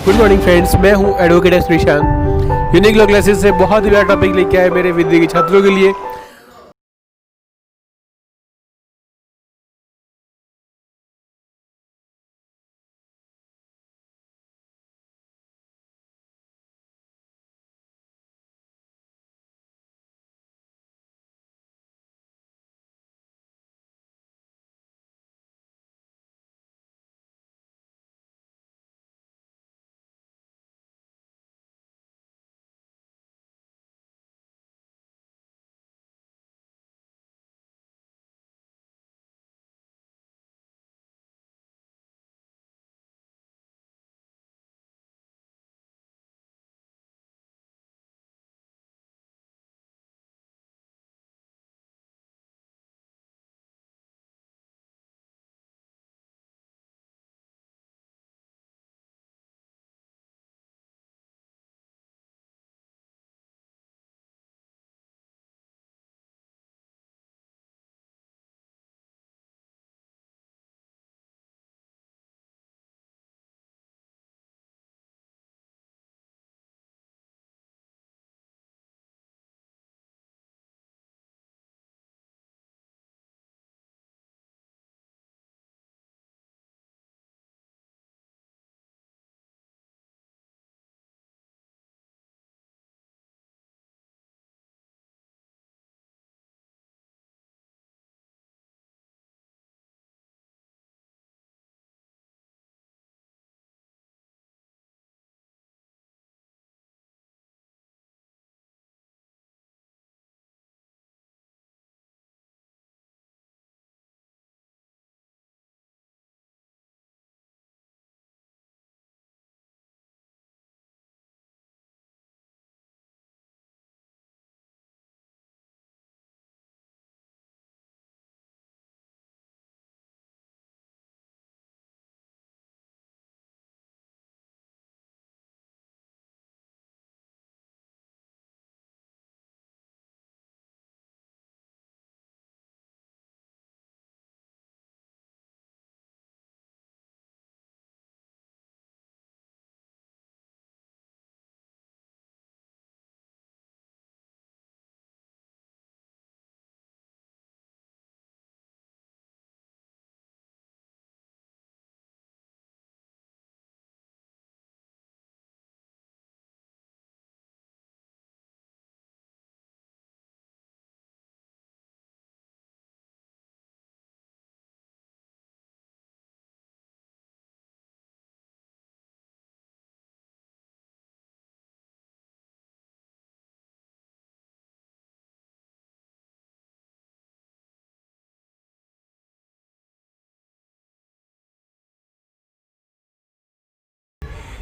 Good morning friends, मैं हूं advocate Sreesanth. Unique law classes से बहुत ही बड़ा टॉपिक लेके आए मेरे विद्या के छात्रों के लिए।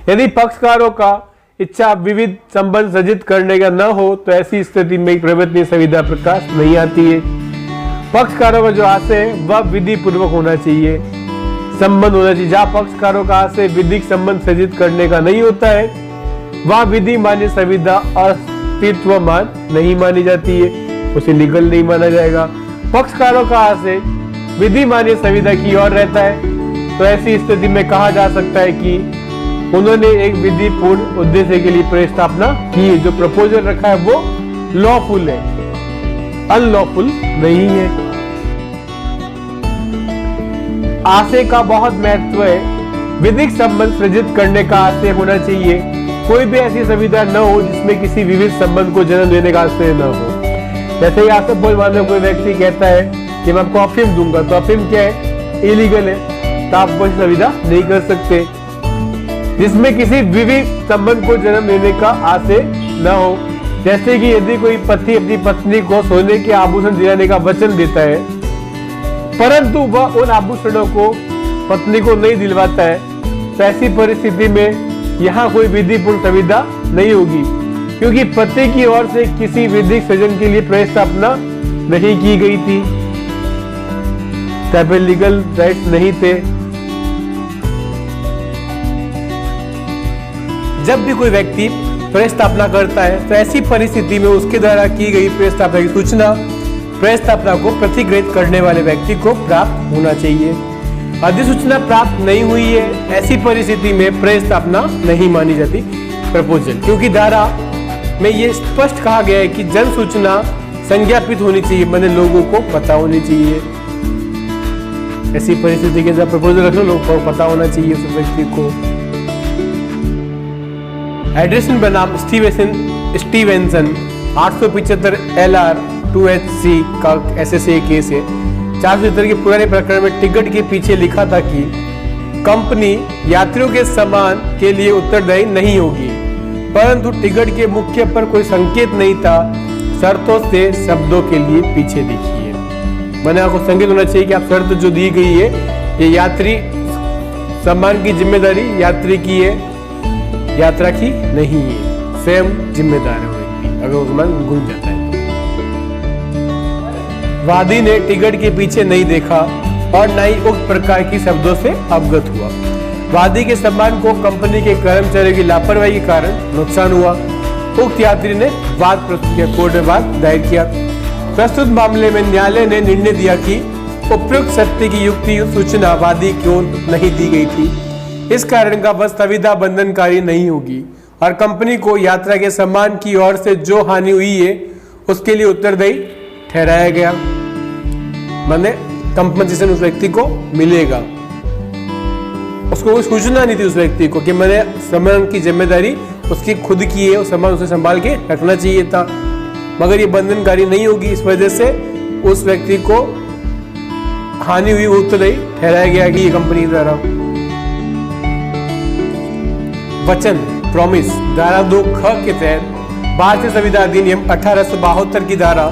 यदि पक्षकारों का इच्छा विविध संबंध सृजित करने का न हो तो ऐसी स्थिति में प्रवर्तनीय संविदा प्रकाश नहीं आती है। पक्षकारों का जो आशय है वह विधि पूर्वक होना चाहिए, संबंध होना चाहिए। जहां पक्षकारों का आशय विधिक संबंध सृजित करने का नहीं होता है वह विधि मान्य संविदा अस्तित्वमान नहीं मानी जाती है, उसे लीगल नहीं माना जाएगा। पक्षकारों का आशय विधि मान्य संविदा की ओर रहता है तो ऐसी स्थिति में कहा जा सकता है कि उन्होंने एक विधि पूर्ण उद्देश्य के लिए प्रस्तावना की है। जो प्रपोजल रखा है वो लॉफुल है, अनलॉफुल नहीं है। आशय का बहुत महत्व है। विधिक संबंध सृजित करने का आशय होना चाहिए। कोई भी ऐसी संविदा न हो जिसमें किसी विविध संबंध को जन्म देने का आशय न हो। जैसे आशय बोल मान लो कोई व्यक्ति कहता है कि मैं आपको अफीम दूंगा, तो अफीम क्या है? इलीगल है, तो आप कोई संविदा नहीं कर सकते। जिसमें किसी विविध संबंध को जन्म देने का आशय न हो, जैसे कि यदि कोई पति अपनी पत्नी को सोने के आभूषण दिलाने का वचन देता है परंतु वह उन आभूषणों को पत्नी को नहीं दिलवाता है, तो ऐसी परिस्थिति में यहाँ कोई विधिपूर्ण संविदा नहीं होगी, क्योंकि पति की ओर से किसी विधिक सृजन के लिए प्रस्तावना नहीं की गई थी, तब लीगल राइट्स नहीं थे। जब भी कोई व्यक्ति प्रस्तावना करता है तो ऐसी परिस्थिति में उसके द्वारा की गई प्रस्तावना की सूचना प्रस्तावना को प्रतिगृहित करने वाले व्यक्ति को प्राप्त होना चाहिए। अधिसूचना प्राप्त नहीं हुई है, ऐसी परिस्थिति में प्रस्तावना नहीं मानी जाती प्रपोजल, क्योंकि धारा में ये स्पष्ट कहा गया है कि जन सूचना संज्ञापित होनी चाहिए, मैंने लोगों को पता होनी चाहिए। ऐसी परिस्थिति के अंदर प्रपोजल रख लो, लोगों को पता होना चाहिए उस व्यक्ति को। एड्रेसन बनाम स्टीवेंसन 875 LR 2HC का SSA केस है। 470 के पुराने प्रकरण में टिकट के पीछे लिखा था कि कंपनी यात्रियों के सामान के लिए उत्तरदायी नहीं होगी, परंतु टिकट के मुख्य पर कोई संकेत नहीं था। शर्तों से शब्दों के लिए पीछे देखिए, मैंने आपको संकेत होना चाहिए कि आप शर्त जो दी गई है ये यात्री सामान की जिम्मेदारी यात्री की है, यात्रा की नहीं है, स्वयं जिम्मेदार है व्यक्ति अगर सामान गुम जाता है। वादी ने टिकट के पीछे नहीं देखा और न ही उक्त प्रकार की शब्दों से अवगत हुआ। वादी के सम्मान को कंपनी के कर्मचारियों की लापरवाही के कारण नुकसान हुआ। उक्त यात्री ने वाद प्रस्तुत किया, कोर्ट में वाद दायर किया। प्रस्तुत मामले में न्यायालय ने निर्णय दिया कि उपयुक्त सत्य की युक्ति सूचना वादी को नहीं दी गई थी, इस कारण का वह संविदा बंधनकारी नहीं होगी और कंपनी को यात्रा के सम्मान की ओर से जो हानि हुई है उसके लिए उत्तरदायी ठहराया गया, माने कंपनसेशन उस व्यक्ति को मिलेगा। उसको कोई सूचना नहीं थी उस व्यक्ति को कि मैंने सामान की जिम्मेदारी उसकी खुद की है, उस सामान उसे संभाल के रखना चाहिए था, मगर ये बंधनकारी नहीं होगी, इस वजह से उस व्यक्ति को हानि हुई, उत्तरदायी ठहराया गया कि ये कंपनी द्वारा। वचन प्रॉमिस धारा 2 ख के तहत भारतीय संविधान अधिनियम 1872 की धारा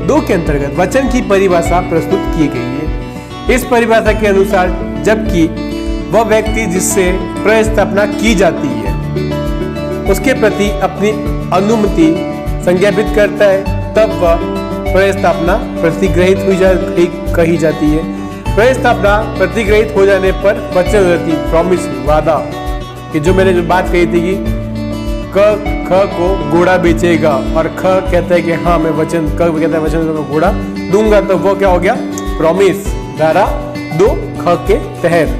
2 के अंतर्गत वचन की परिभाषा प्रस्तुत की गई है। इस परिभाषा के अनुसार जबकि वह व्यक्ति जिससे प्रस्तावना की जाती है उसके प्रति अपनी अनुमति संज्ञापित करता है, तब वह प्रस्तावना प्रतिग्रहित कही जाती है। प्रस्तावना प्रतिग्रहित हो जाने पर वचन प्रॉमिस वादा, कि जो मैंने जो बात कही थी कि क ख को घोड़ा बेचेगा और ख कहता है कि हाँ मैं वचन, क कहता है वचन को घोड़ा दूंगा, तो वो क्या हो गया प्रॉमिस धारा 2 ख के तहत।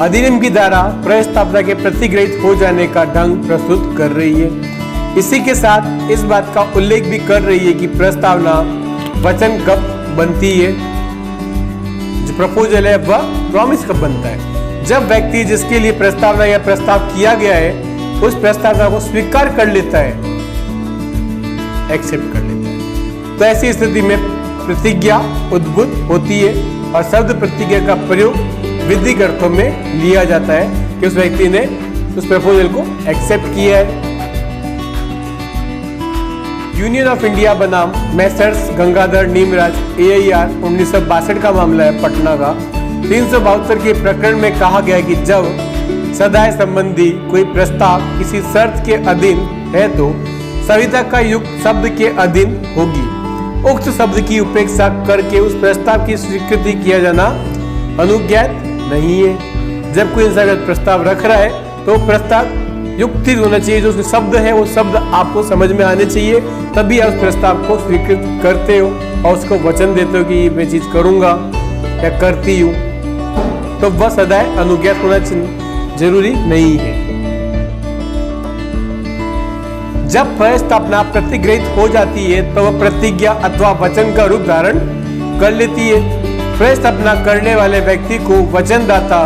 अधिनियम की धारा प्रस्तावना के प्रतिग्रहित हो जाने का ढंग प्रस्तुत कर रही है। इसी के साथ इस बात का उल्लेख भी कर रही है कि प्रस्तावना वचन कब बनती है, जो प्रपोजल है वह प्रॉमिस कब बनता है, जब व्यक्ति जिसके लिए प्रस्तावना या प्रस्ताव किया गया है उस प्रस्तावना को स्वीकार कर लेता है, एक्सेप्ट कर लेता है। तो ऐसी स्थिति में प्रतिज्ञा उद्भूत होती है और शब्द प्रतिज्ञा का प्रयोग विधिक अर्थों में लिया जाता है कि उस व्यक्ति ने उस प्रपोजल को एक्सेप्ट किया है। यूनियन ऑफ इंडिया बनाम मैसर्स गंगाधर नीमराज AIR 1962 का मामला है, पटना का। 372 के प्रकरण में कहा गया कि जब सदाय संबंधी कोई प्रस्ताव किसी शर्त के अधीन है तो संविदा का युक्त शब्द के अधीन होगी। उक्त शब्द की उपेक्षा करके उस प्रस्ताव की स्वीकृति किया जाना अनुज्ञात नहीं है। जब कोई इंसान प्रस्ताव रख रहा है तो प्रस्ताव युक्ति होना चाहिए, जो उसमें शब्द है वो शब्द आपको समझ में आने चाहिए, तभी आप उस प्रस्ताव को स्वीकृत करते हो और उसको वचन देते हो कि मैं चीज करूंगा या करती हूँ, तो वह सदैव अनुज्ञात होना जरूरी नहीं है। जब प्रस्तावना प्रतिग्रहित हो जाती है तो वह प्रतिज्ञा अथवा वचन का रूप धारण कर लेती है। प्रस्तावना करने वाले व्यक्ति को वचनदाता,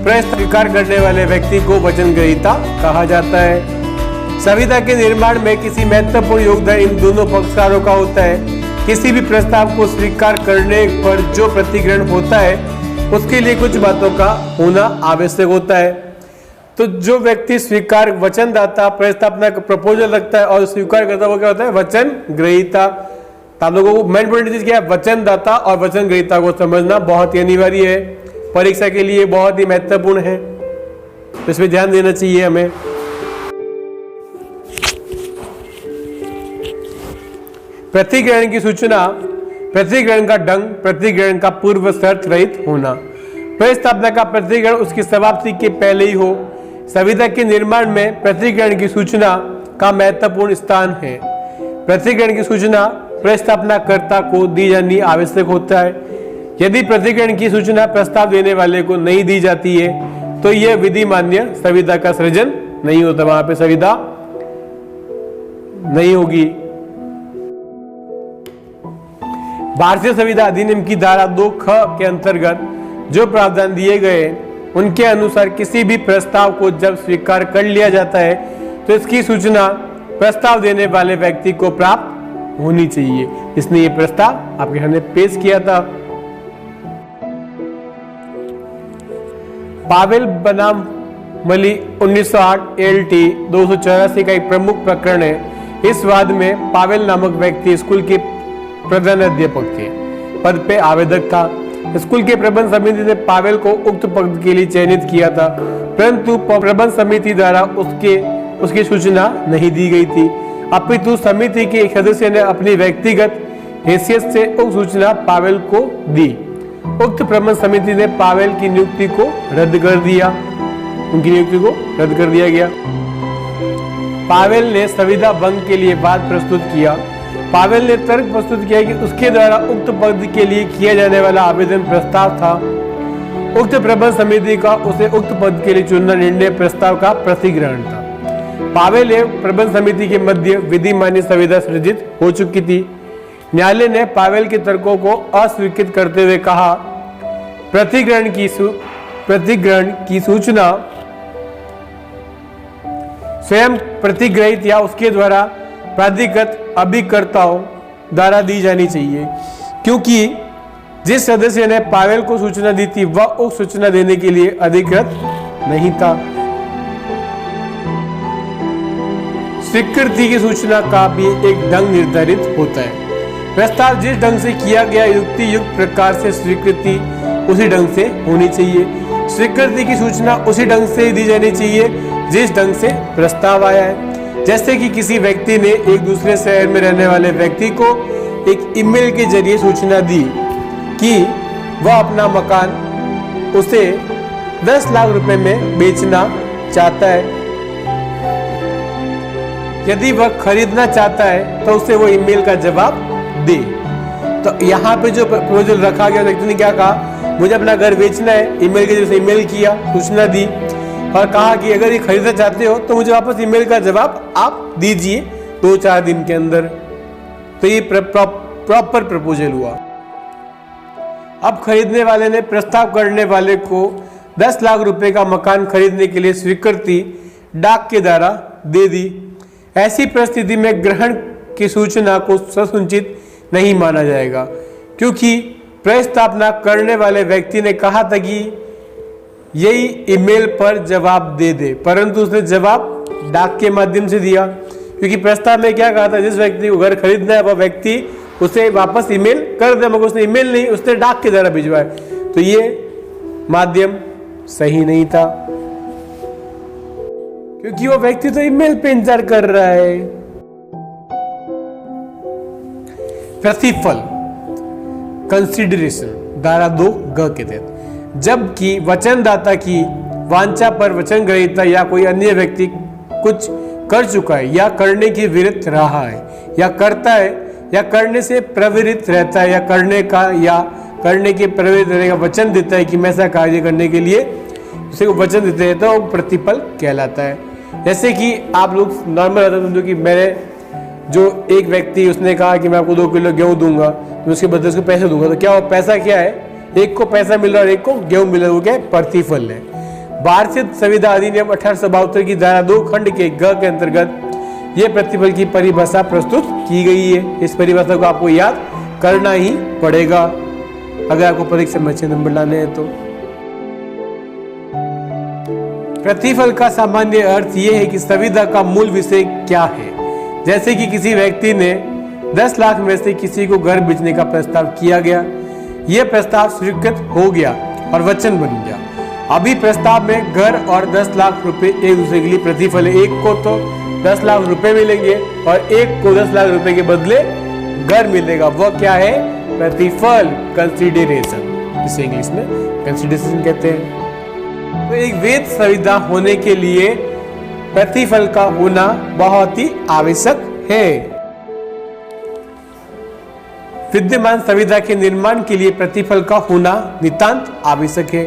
प्रस्ताव स्वीकार करने वाले व्यक्ति को वचन ग्रहीता कहा जाता है। संविदा के निर्माण में किसी महत्वपूर्ण योगदान इन दोनों पक्षकारों का होता है। किसी भी प्रस्ताव को स्वीकार करने पर जो प्रतिग्रहण होता है उसके लिए कुछ बातों का होना आवश्यक होता है। तो जो व्यक्ति स्वीकार वचनदाता प्रस्तावना का प्रपोजल रखता है और स्वीकार करता है वो क्या होता है वचन ग्रहीता। आप लोगों को मेन पॉइंट चीज क्या है, वचनदाता और वचन ग्रहीता को समझना बहुत ही अनिवार्य है, परीक्षा के लिए बहुत ही महत्वपूर्ण है, तो इस पर ध्यान देना चाहिए हमें। प्रतिग्रहण की सूचना, प्रतिग्रहण का ढंग, प्रतिग्रहण का पूर्व शर्त रहित होना। प्रस्तावना का प्रतिग्रहण उसकी समाप्ति के पहले ही हो। संविदा के निर्माण में प्रतिग्रहण की सूचना का महत्वपूर्ण स्थान है। प्रतिग्रहण की सूचना प्रस्तावनाकर्ता को दी जानी आवश्यक होता है। यदि प्रतिग्रहण की सूचना प्रस्ताव देने वाले को नहीं दी जाती है तो यह विधि मान्य संविदा का सृजन नहीं होता, वहां पे संविदा नहीं होगी। भारतीय संविदा अधिनियम की धारा 2 ख के अंतर्गत जो प्रावधान दिए गए उनके अनुसार किसी भी प्रस्ताव को जब स्वीकार कर लिया जाता है तो इसकी सूचना प्रस्ताव देने वाले व्यक्ति को प्राप्त होनी चाहिए। इसने ये प्रस्ताव आपके सामने पेश किया था। पावेल बनाम मली 1908 एलटी 284 का एक प्रमुख प्रकरण है। इस वाद में पावेल नामक व्यक्ति स्कूल के प्रधानाध्यापक के पद पे आवेदक था। स्कूल के प्रबंध समिति ने पावेल को उक्त पद के लिए चयनित किया था, परंतु प्रबंध समिति द्वारा उसकी सूचना नहीं दी गई थी, अपितु समिति के एक सदस्य ने अपनी व्यक्तिगत हैसियत से उक्त सूचना पावेल को दी। उक्त प्रबंध समिति ने पावेल की नियुक्ति को रद्द कर दिया, उनकी नियुक्ति को रद्द कर दिया गया। पावेल ने संविदा भंग के लिए वाद प्रस्तुत किया। पावेल ने तर्क प्रस्तुत किया कि उसके द्वारा उक्त पद के लिए किया जाने वाला आवेदन प्रस्ताव था। उक्त प्रबंध समिति का उसे उक्त पद के लिए चुनना निर्णय प्रस्ताव का प्रतिग्रहण था। पावेल एवं प्रबंध समिति के मध्य विधि मान्य संविदा सृजित हो चुकी थी। न्यायालय ने पावेल के तर्कों को अस्वीकृत करते हुए कहा, प्रतिग्रहण की सूचना स्वयं प्रतिग्रहित या उसके द्वारा प्राधिकृत अभिकर्ताओं द्वारा दी जानी चाहिए, क्योंकि जिस सदस्य ने पावेल को सूचना दी थी वह उस सूचना देने के लिए अधिकृत नहीं था। स्वीकृति की सूचना का भी एक ढंग निर्धारित होता है। प्रस्ताव जिस ढंग से किया गया युक्ति युक्त प्रकार से स्वीकृति उसी ढंग से होनी चाहिए। स्वीकृति की सूचना उसी ढंग से दी जानी चाहिए जिस ढंग से प्रस्ताव आया है। जैसे कि किसी व्यक्ति ने एक दूसरे शहर में रहने वाले व्यक्ति को एक ईमेल के जरिए सूचना दी कि वह अपना मकान उसे 10 लाख रुपए में बेचना चाहता है। यदि वह खरीदना चाहता है तो उसे वो ईमेल का जवाब दे। तो यहाँ पे जो प्रपोजल रखा गया, व्यक्ति ने क्या कहा, मुझे अपना घर बेचना है, ईमेल के जरिए ईमेल किया, सूचना दी और कहा कि अगर ये खरीदना चाहते हो तो मुझे वापस ईमेल का जवाब आप दीजिए 2-4 दिन के अंदर। तो ये प्रॉपर प्रपोजल हुआ। अब खरीदने वाले ने प्रस्ताव करने वाले को 10 लाख रुपए का मकान खरीदने के लिए स्वीकृति डाक के द्वारा दे दी। ऐसी परिस्थिति में ग्रहण की सूचना को ससुचित नहीं माना जाएगा, क्योंकि प्रस्तावना करने वाले व्यक्ति ने कहा था कि यही ईमेल पर जवाब दे दे, परंतु उसने जवाब डाक के माध्यम से दिया, क्योंकि प्रस्ताव में क्या कहा था, जिस व्यक्ति को घर खरीदना है वह व्यक्ति उसे वापस ईमेल कर दे, मगर उसने ईमेल नहीं, उसने डाक के द्वारा भिजवाया। तो ये माध्यम सही नहीं था, क्योंकि वो व्यक्ति तो ईमेल पे इंतजार कर रहा है। प्रतिफल कंसिडरेशन धारा 2 ग के तहत, जबकि वचनदाता की वांछा पर वचन ग्रहीता या कोई अन्य व्यक्ति कुछ कर चुका है या करने की विरत रहा है या करता है या करने से प्रवृत्त रहता है या करने के प्रवृत्त रहने का वचन देता है कि मैं ऐसा कार्य करने के लिए उसे वचन देते हैं, तो वो प्रतिफल कहलाता है। जैसे कि आप लोग नॉर्मल समझो कि मैंने जो एक व्यक्ति उसने कहा कि मैं आपको 2 किलो गेहूं दूंगा, तो उसके बदले उसको पैसे दूंगा, तो क्या वो पैसा क्या है, एक को पैसा मिल रहा है और एक को गेहूं मिल रहा है, वो क्या है, प्रतिफल है। भारतीय संविदा अधिनियम 1872 की धारा 2 खंड के ग के अंतर्गत ये प्रतिफल की परिभाषा प्रस्तुत की गई है। इस परिभाषा को आपको याद करना ही पड़ेगा अगर आपको परीक्षा में अच्छे नंबर लाने हैं तो। प्रतिफल का सामान्य अर्थ यह है कि संविदा का मूल विषय क्या है। जैसे कि किसी व्यक्ति ने 10 लाख में से किसी को घर बेचने का प्रस्ताव किया गया, यह प्रस्ताव स्वीकृत हो गया और वचन बन गया। अभी प्रस्ताव में घर और 10 लाख रुपए एक दूसरे के लिए प्रतिफल है। एक को तो 10 लाख रुपए मिलेंगे और एक को 10 लाख रुपए के बदले घर मिलेगा, वह क्या है, प्रतिफल, कंसिडरेशन, इसे इंग्लिश में कंसिडरेशन कहते हैं। तो एक वैध संविदा होने के लिए प्रतिफल का होना बहुत ही आवश्यक है। विद्यमान संविदा के निर्माण के लिए प्रतिफल का होना नितांत आवश्यक है।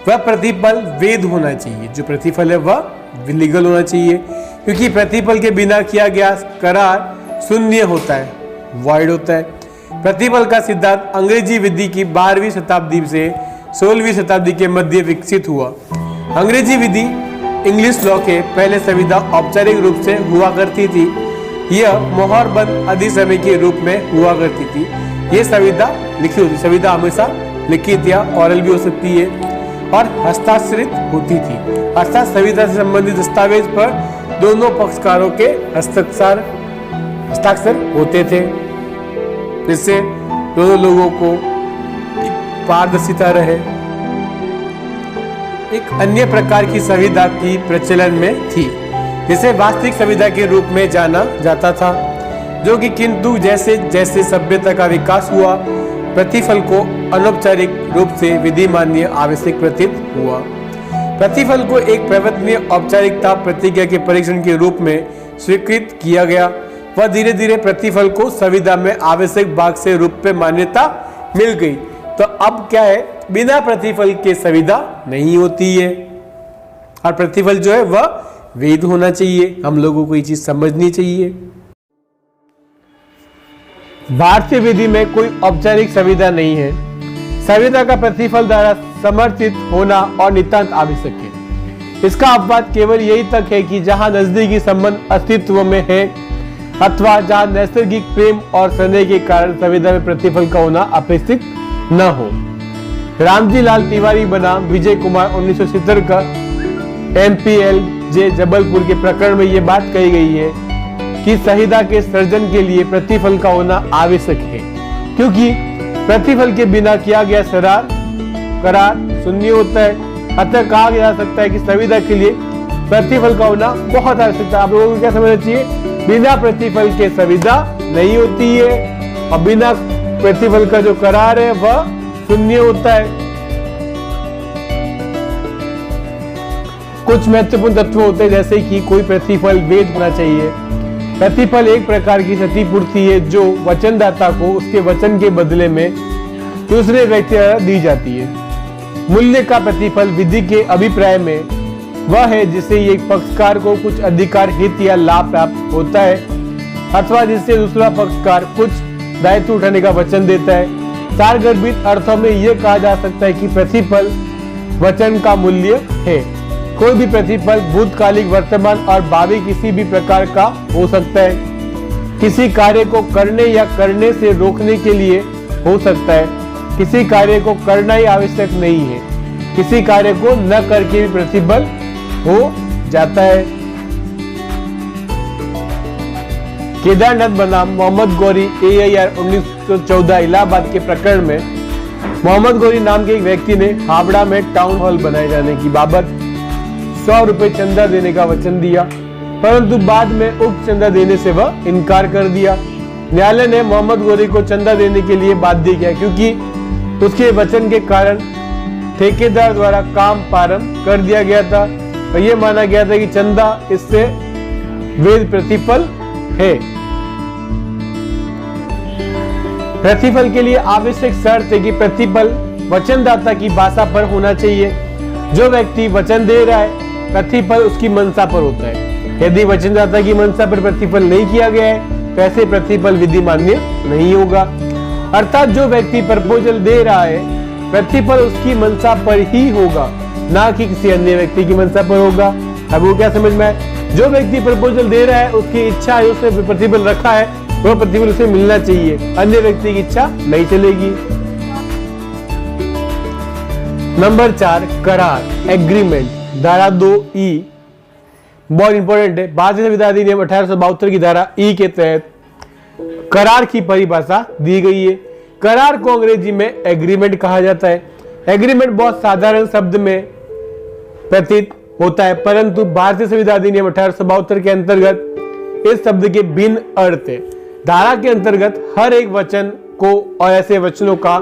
वह प्रतिफल वैध होना चाहिए, जो प्रतिफल है वह लीगल होना चाहिए, क्योंकि प्रतिफल के बिना किया गया करार शून्य होता है, वॉइड होता है। प्रतिफल का सिद्धांत अंग्रेजी विधि की 12वीं शताब्दी से 16वीं शताब्दी के मध्य विकसित हुआ। अंग्रेजी विधि इंग्लिश लॉ के पहले संविदा औपचारिक रूप से हुआ करती थी। यह मोहरबंद अधिसमय के रूप में हुआ करती थी। यह संविदा लिखी होती, संविदा हमेशा लिखित या ओरल भी हो सकती है और हस्ताक्षरित होती थी, अर्थात संविदा से संबंधित दस्तावेज पर दोनों पक्षकारों के हस्ताक्षर होते थे, जिससे दोनों लोगों को पारदर्शिता रहे। एक अन्य प्रकार की संविदा की प्रचलन में थी, जिसे वास्तविक संविदा के रूप में जाना जाता था, जो कि किंतु जैसे जैसे सभ्यता का विकास हुआ, प्रतिफल को अनौपचारिक रूप से विधिमान्य आवश्यक प्रतीत हुआ। प्रतिफल को एक प्रवर्तनीय औपचारिकता प्रतिज्ञा के परीक्षण के रूप में स्वीकृत किया गया। वह धीरे धीरे प्रतिफल को संविदा में आवश्यक भाग से रूप में मान्यता मिल गई। तो अब क्या है, बिना प्रतिफल के संविदा नहीं होती है और प्रतिफल जो है वह वैध होना चाहिए। हम लोगों को ये चीज समझनी चाहिए। भारतीय विधि में कोई औपचारिक संविदा नहीं है। संविदा का प्रतिफल द्वारा समर्थित होना और नितांत आवश्यक है। इसका अपवाद केवल यही तक है कि जहां नजदीकी संबंध अस्तित्व में है अथवा जहां नैसर्गिक प्रेम और स्नेह के कारण संविदा में प्रतिफल का होना अपेक्षित न हो। रामजी लाल तिवारी बनाम विजय कुमार 1970 का MPLJ जबलपुर के प्रकरण में यह बात कही गई है कि संविदा के सृजन के लिए प्रतिफल का होना आवश्यक है, क्योंकि प्रतिफल के बिना किया गया करार शून्य होता है। अतः कहा जा सकता है कि संविदा के लिए प्रतिफल का होना बहुत आवश्यक है। आप लोगों को क्या समझना चाहिए, बिना प्रतिफल के संविदा नहीं होती है और बिना प्रतिफल का जो करार है वह शून्य होता है। कुछ महत्वपूर्ण तत्व होते हैं, जैसे कि कोई प्रतिफल वैध होना चाहिए। प्रतिफल एक प्रकार की क्षतिपूर्ति है जो वचनदाता को उसके वचन के बदले में दूसरे व्यक्ति द्वारा दी जाती है। मूल्य का प्रतिफल विधि के अभिप्राय में वह है जिससे एक पक्षकार को कुछ अधिकार हित या लाभ प्राप्त होता है अथवा जिससे दूसरा पक्षकार कुछ दायित्व उठाने का वचन देता है। सारगर्भित अर्थों में यह कहा जा सकता है कि प्रतिफल वचन का मूल्य है। कोई भी प्रतिफल भूतकालिक, वर्तमान और भावी किसी भी प्रकार का हो सकता है। किसी कार्य को करने या करने से रोकने के लिए हो सकता है। किसी कार्य को करना ही आवश्यक नहीं है। किसी कार्य को न करके भी प्रतिफल हो जाता है। केदारनाथ बनाम मोहम्मद गौरी AIR 1914 इलाहाबाद के प्रकरण में मोहम्मद गौरी नाम के एक व्यक्ति ने हावड़ा में टाउन हॉल बनाए जाने की बाबत 100 रुपए चंदा देने का वचन दिया, परंतु बाद में उक्त चंदा देने से वह इनकार कर दिया। न्यायालय ने मोहम्मद गौरी को चंदा देने के लिए बाध्य किया, क्योंकि उसके वचन के कारण ठेकेदार द्वारा काम प्रारंभ कर दिया गया था और यह माना गया था कि चंदा इससे वैध प्रतिफल है। प्रतिफल के लिए आवश्यक शर्त है कि प्रतिफल वचनदाता की भाषा पर होना चाहिए। जो व्यक्ति वचन दे रहा है, प्रतिफल उसकी मंशा पर होता है। यदि वचनदाता की मंशा पर प्रतिफल नहीं किया गया है तो ऐसे प्रतिफल विधि मान्य नहीं होगा। अर्थात जो व्यक्ति प्रपोजल दे रहा है, प्रतिफल उसकी मंशा पर ही होगा, ना कि किसी अन्य व्यक्ति की मंशा पर होगा। अब वो क्या समझ में आए, जो व्यक्ति प्रपोजल दे रहा है उसकी इच्छा है, उसने प्रतिफल रखा है, वह प्रतिफल उसे मिलना चाहिए, अन्य व्यक्ति की इच्छा नहीं चलेगी। नंबर 4, करार, एग्रीमेंट, धारा 2E बहुत इंपॉर्टेंट है। भारतीय संविधान अधिनियम 1872 की धारा E के तहत करार की परिभाषा दी गई है। करार को अंग्रेजी में एग्रीमेंट कहा जाता है। एग्रीमेंट बहुत साधारण शब्द में प्रतीत होता है, परंतु भारतीय संविधान अधिनियम 1872 के अंतर्गत इस शब्द के भिन्न अर्थ है। धारा के अंतर्गत हर एक वचन को और ऐसे वचनों का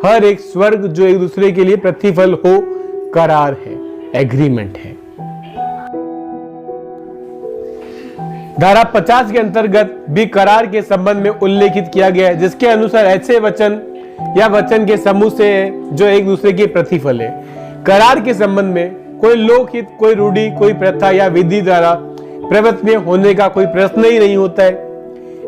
हर एक स्वर्ग जो एक दूसरे के लिए प्रतिफल हो, करार है, एग्रीमेंट है। धारा 50 के अंतर्गत भी करार के संबंध में उल्लेखित किया गया है, जिसके अनुसार ऐसे वचन या वचन के समूह से है जो एक दूसरे के प्रतिफल है। करार के संबंध में कोई लोकहित, कोई रूढ़ि, कोई प्रथा या विधि द्वारा प्रवर्तनीय होने का कोई प्रश्न ही नहीं होता है।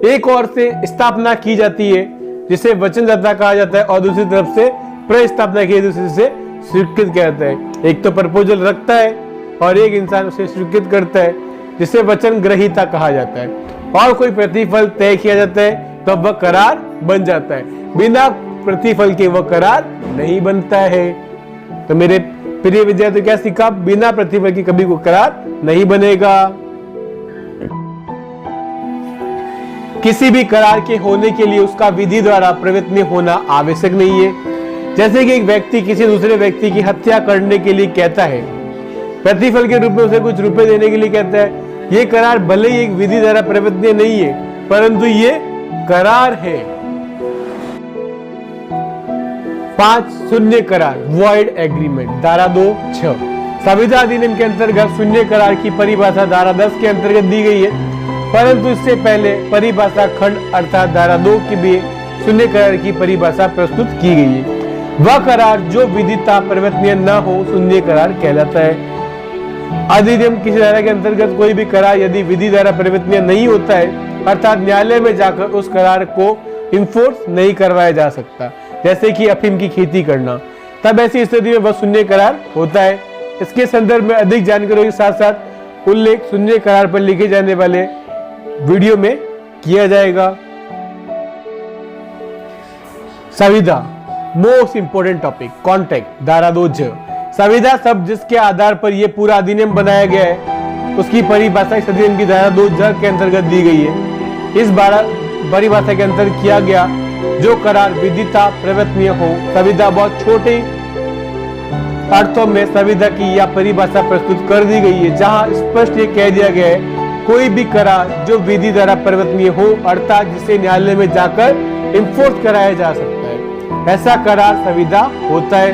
एक ओर से स्थापना की जाती है जिसे वचनदाता कहा जाता है और दूसरी तरफ से प्रस्थापना की दूसरे से स्वीकृत किया जाता है। एक तो प्रपोजल रखता है और एक इंसान उसे स्वीकृत करता है जिसे वचन ग्रहीता कहा जाता है, और कोई प्रतिफल तय किया जाता है तो वह करार बन जाता है। बिना प्रतिफल के वह करार नहीं बनता है। तो मेरे प्रिय विद्यार्थी क्या सीखा? बिना प्रतिफल के कभी कोई करार नहीं बनेगा। किसी भी करार के होने के लिए उसका विधि द्वारा प्रवर्तनीय होना आवश्यक नहीं है। जैसे कि एक व्यक्ति किसी दूसरे व्यक्ति की हत्या करने के लिए कहता है, प्रतिफल के रूप में उसे कुछ रुपए देने के लिए कहता है, यह करार भले ही एक विधि द्वारा प्रवर्तनीय नहीं है, परंतु ये करार है। 5 शून्य करार, वॉइड एग्रीमेंट, धारा 2(6). संविदा अधिनियम के अंतर्गत शून्य करार की परिभाषा धारा 10 के अंतर्गत दी गई है, परंतु इससे पहले परिभाषा खंड अर्थात धारा 2 की भी शून्य करार की परिभाषा प्रस्तुत की गई है। वह करार जो विधिता प्रवर्तनीय न हो शून्य करार कहलाता है। अधिनियम किसी धारा के अंतर्गत कोई भी करार यदि विधि द्वारा प्रवर्तनीय नहीं होता है, अर्थात न्यायालय में जाकर उस करार को इन्फोर्स नहीं करवाया जा सकता, जैसे कि अफीम की खेती करना, तब ऐसी स्थिति में वह शून्य करार होता है। इसके संदर्भ में अधिक जानकारी के साथ साथ उल्लेख शून्य करार पर लिखे जाने वाले वीडियो में किया जाएगा। संविदा, मोस्ट इंपोर्टेंट टॉपिक, कॉन्टेक्ट, धारा 2(j). संविदा शब्द जिसके आधार पर यह पूरा अधिनियम बनाया गया है, उसकी परिभाषा इस अधिनियम की धारा 2(j) के अंतर्गत दी गई है। इस परिभाषा के अंतर किया गया जो करार विधिता प्रवर्तनीय हो। संविदा बहुत छोटे अर्थों में संविदा की यह परिभाषा प्रस्तुत कर दी गई है, जहां स्पष्ट ये कह दिया गया है कोई भी करार जो विधि द्वारा प्रवर्तनीय हो, अर्थात जिसे न्यायालय में जाकर इन्फोर्स कराया जा सकता है, ऐसा करार संविदा होता है।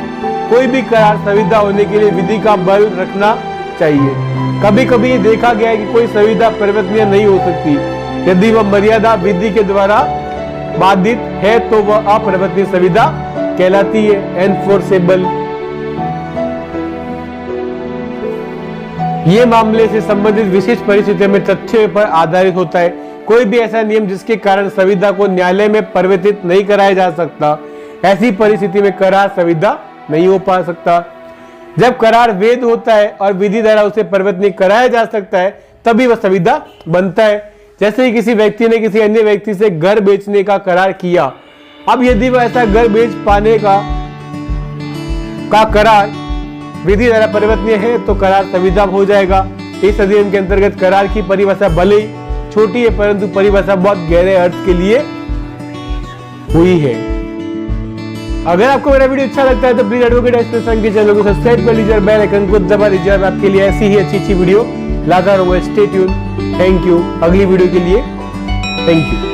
कोई भी करार संविदा होने के लिए विधि का बल रखना चाहिए। कभी कभी देखा गया है कि कोई संविदा प्रवर्तनीय नहीं हो सकती, यदि वह मर्यादा विधि के द्वारा बाधित है तो वह अप्रवर्तनीय संविदा कहलाती है, एनफोर्सेबल। ये मामले से संबंधित विशिष्ट परिस्थितियों में तथ्यों पर आधारित होता है। कोई भी ऐसा नियम जिसके कारण संविदा को न्यायालय में परिवर्तित नहीं कराया जा सकता, ऐसी परिस्थिति में करार संविदा नहीं हो पा सकता। जब करार वैध होता है और विधि द्वारा उसे परिवर्तनीय कराया जा सकता है, तभी वह संविदा बनता है। जैसे ही किसी व्यक्ति ने किसी अन्य व्यक्ति से घर बेचने का करार किया, अब यदि वह ऐसा घर बेच पाने का करार विधि द्वारा परिवर्तनीय है तो करार संविदा हो जाएगा। इस अधिनियम के अंतर्गत करार की परिभाषा भले ही छोटी है, परंतु परिभाषा बहुत गहरे अर्थ के लिए हुई है। अगर आपको मेरा वीडियो अच्छा लगता है तो प्लीज एडवोकेट एक्सप्रेशन के चैनल को सब्सक्राइब कर लीजिए और बेल आइकन को दबा दीजिए। मैं आपके लिए ऐसी ही अच्छी वीडियो लाता रहूंगा। Stay tune. Thank you. अगली वीडियो के लिए थैंक यू।